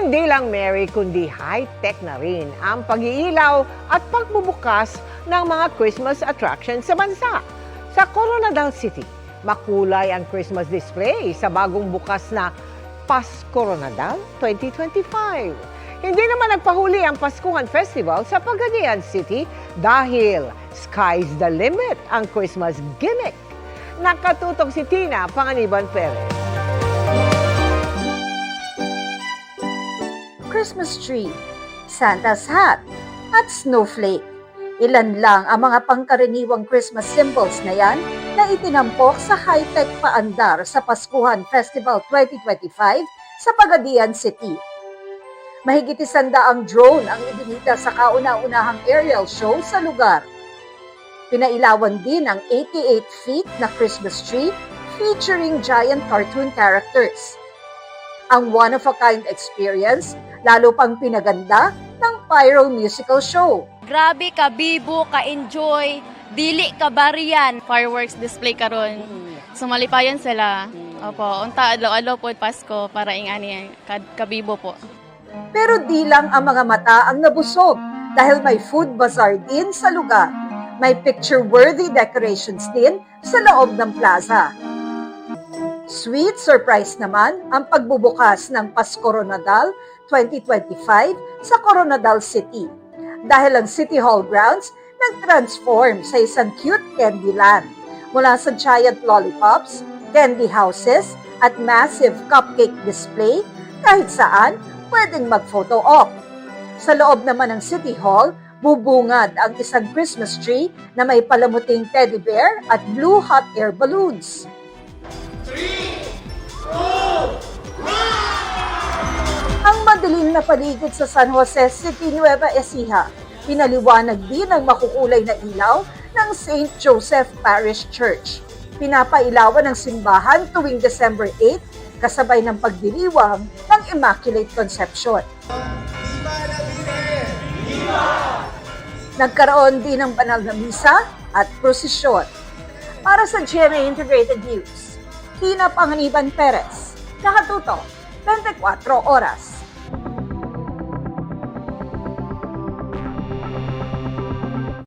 Hindi lang merry kundi high-tech na rin ang pag-iilaw at pagbubukas ng mga Christmas attractions sa bansa. Sa Coronadal City, makulay ang Christmas display sa bagong bukas na Paskoronadal 2025. Hindi naman nagpahuli ang Paskuhan Festival sa Pagadian City dahil sky's the limit ang Christmas gimmick. Nakatutok si Tina Panganiban Perez. Christmas tree, Santa's hat, at snowflake. Ilan lang ang mga pangkaraniwang Christmas symbols na yan na itinampok sa high-tech paandar sa Paskuhan Festival 2025 sa Pagadian City. Mahigit 100 drone ang ibinita sa kauna-unahang aerial show sa lugar. Pinailawan din ang 88 feet na Christmas tree featuring giant cartoon characters. Ang one-of-a-kind experience lalo pang pinaganda ng Pyro Musical Show. Grabe ka, bibo, ka-enjoy, dili ka bariyan. Fireworks display karon. Sumalipayan sila. Opo, unta adlaw-adlaw po Pasko para ingani kabibo po. Pero di lang ang mga mata ang nabusog dahil may food bazaar din sa lugar. May picture-worthy decorations din sa loob ng plaza. Sweet surprise naman ang pagbubukas ng Paskoronadal 2025 sa Coronadal City dahil ang City Hall grounds nag-transform sa isang cute candy land mula sa giant lollipops, candy houses at massive cupcake display kahit saan pwedeng mag-photo op. Sa loob naman ng City Hall, bubungad ang isang Christmas tree na may palamuting teddy bear at blue hot air balloons. 3, 2, 1! Ang madilim na paligid sa San Jose City, Nueva Ecija, pinaliwanag din ang makukulay na ilaw ng St. Joseph Parish Church. Pinapailawan ng simbahan tuwing December 8, kasabay ng pagdiriwang ng Immaculate Conception. Nagkaroon din ng banal na misa at prosesyon. Para sa GMA Integrated News, Tina Panganiban Perez, nakatutok 24 oras.